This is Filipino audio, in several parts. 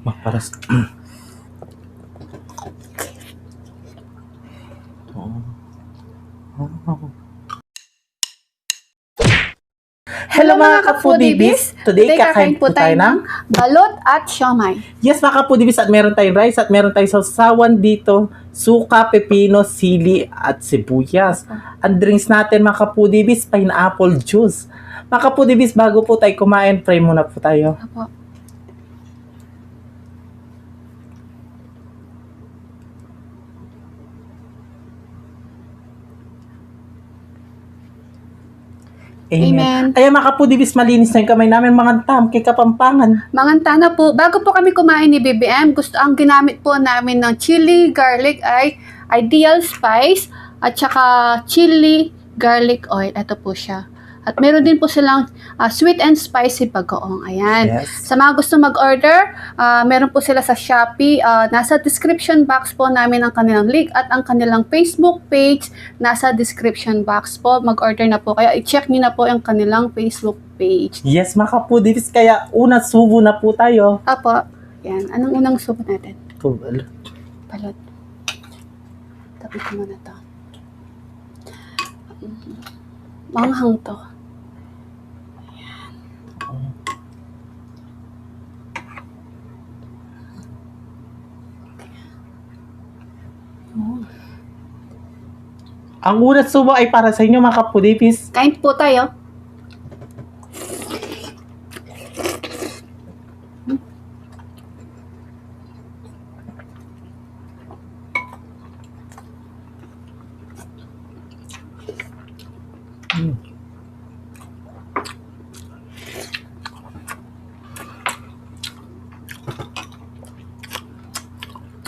Paras. Hello mga ka-foodies! Today kakain po tayo ng balot at siomai. yes mga ka-foodies, at meron tayong rice at meron tayong sausawan dito, suka, pepino, sili at sibuyas. Ang drinks natin mga ka-foodies, pineapple juice. Mga ka-foodies, bago po tayo kumain, pray muna po tayo. Apo. Amen. Ayan mga ka-foodies, malinis na yung kamay namin, mga tam, kay Kapampangan. Mga na po, bago po kami kumain ni BBM, ang ginamit po namin ng chili, garlic ay Ideal Spice at saka chili, garlic oil. Ito po siya. At meron din po silang sweet and spicy bagoong. Ayan. Yes. Sa mga gusto mag-order, meron po sila sa Shopee. Nasa description box po namin ang kanilang link at ang kanilang Facebook page nasa description box po. Mag-order na po kayo. I-check niyo na po yung kanilang Facebook page. Yes mga ka-foodies, kaya una subo na po tayo. Apo. Yan. Anong unang subo natin? Balot. Balot. Tabi ko muna to. Manghang to. Ang unang subo ay para sa inyo mga ka-foodies. Kain po tayo.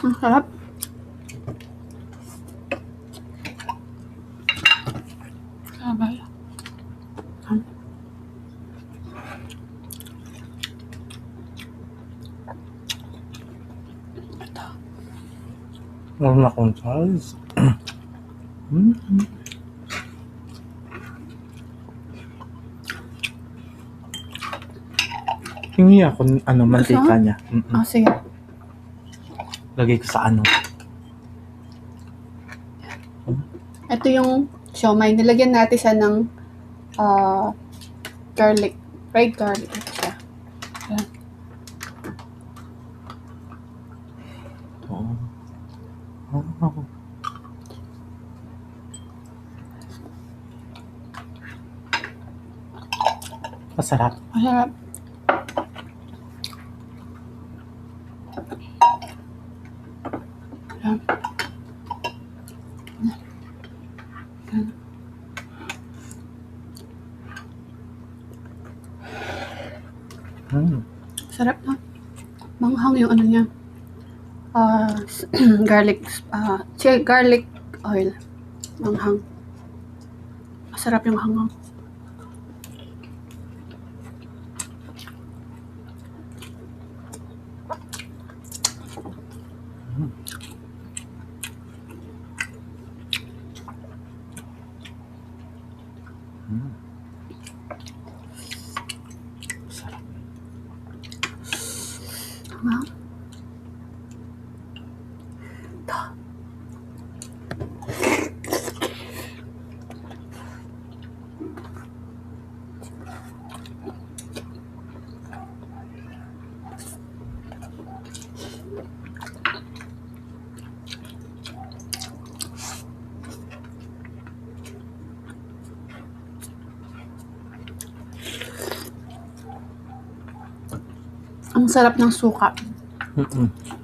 Ang sarap. Sabay. Ito. Meron akong size. Hingi ako mantika niya. Sige. Lagay ko sa ano. Ito yung siomai. Nilagyan natin siya ng garlic. Fried garlic. Ito siya. Ayan. Masarap. Masarap. Ayan. Sarap na. Manghang yung ano niya. Garlic garlic oil. Manghang. Masarap yung hanghang. Masarap. Hanghang. Ito. Ang sarap ng suka.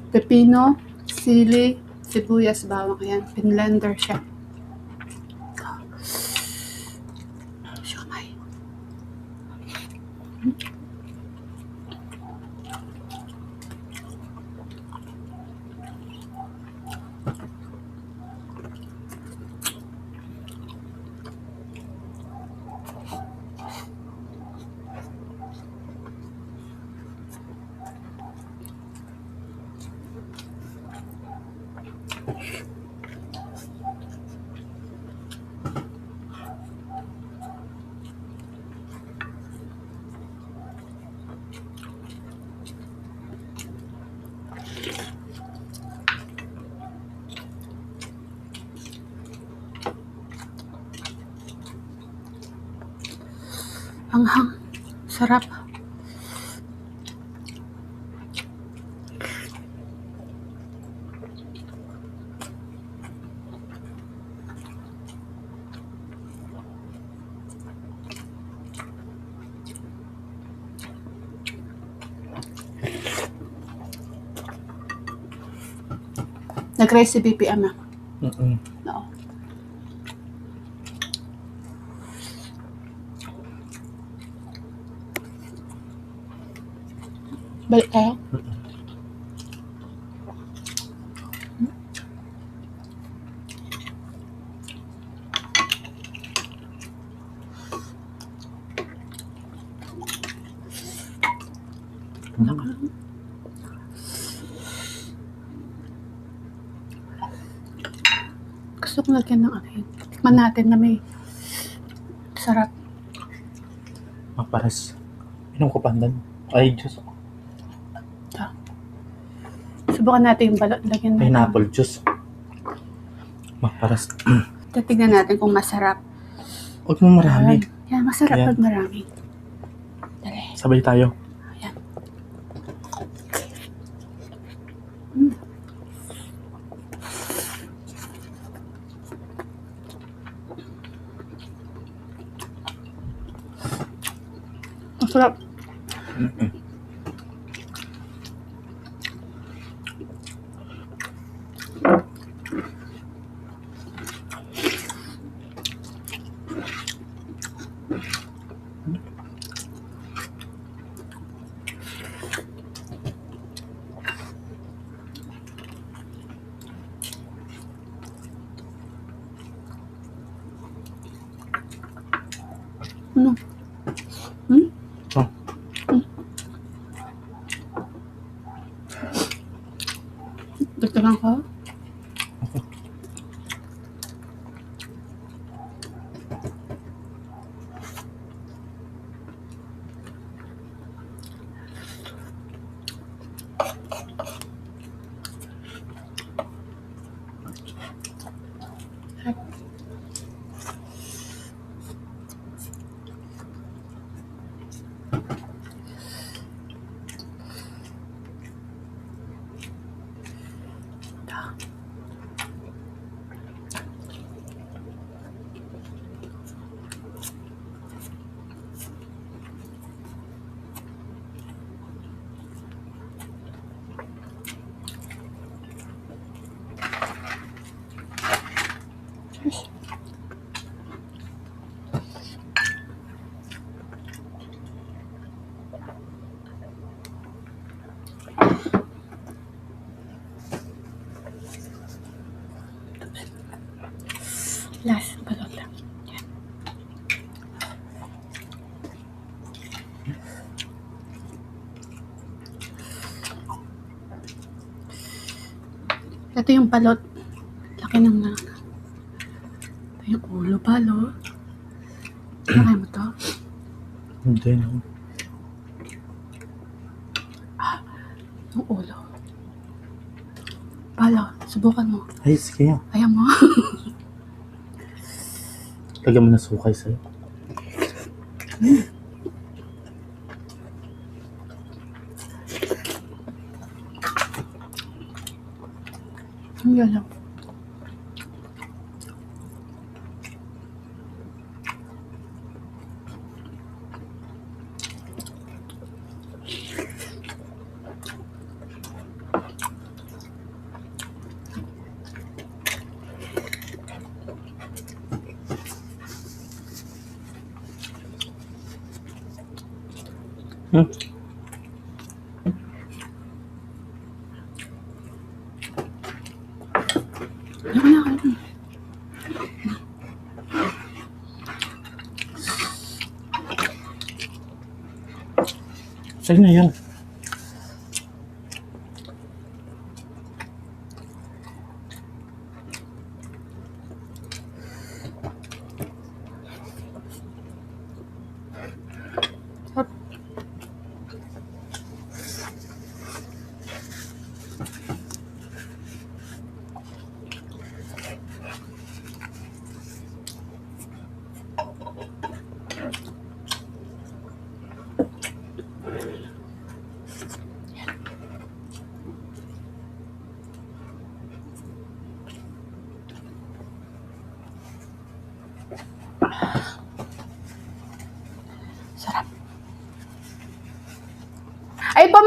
Pepino, sili, sibuyas, bawang. Ayan. Pinlender siya. Siomai. Hanghang. Sarap. Nag-rice si BPM ah. Oo. Balik tayo? Gusto ko lagyan ng ano yun. Tikman natin na may sarap. Pares. Inom ko pandan. Ay, juice. Subukan natin yung balot. Lagyan natin. Pineapple juice. Pares. Titignan natin kung masarap. Huwag mo marami. Yan, masarap Ayan. pag marami. Dali. Sabay tayo. Ayan. Masarap. Ano? Oh. Dagdagan ko? Last balot lang. Yan. Ito yung balot. Laki ng ito yung ulo palo. Kaya mo to? Hindi na. Yung ulo. Palo, subukan mo. Ay, sige yan. Ayaw mo. Lagyan mo na sukay sa'yo. Ang galaw. Ayaw na ako. Sa'yo na yan.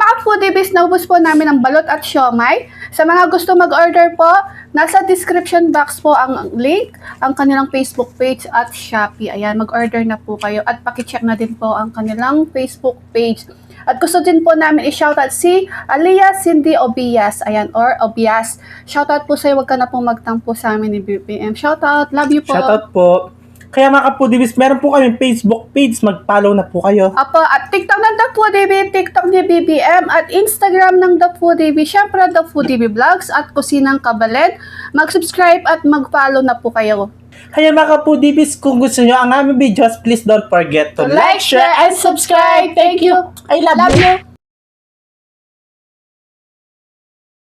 mga foodies, naubos po namin ang balot at siomay. Sa mga gusto mag-order po, nasa description box po ang link, ang kanilang Facebook page at Shopee. Ayan, mag-order na po kayo at pakicheck na din po ang kanilang Facebook page. At gusto din po namin i-shoutout si Aliyah Cindy Obias, ayan, or Obias. Shoutout po sa'yo, wag ka na pong magtampo sa amin ni BBM. Shoutout, love you po. Shoutout po. Kaya mga kapudibis, meron po kami Facebook page. Mag-follow na po kayo. Apo, at TikTok ng The Foodie, TikTok ni BBM, at Instagram ng The Foodie, syempre The Foodie Vlogs at Kusinang Kabalet. Mag-subscribe at mag-follow na po kayo. Kaya mga kapudibis, kung gusto nyo ang aming videos, please don't forget to Like, share, and subscribe. Thank you. I love you.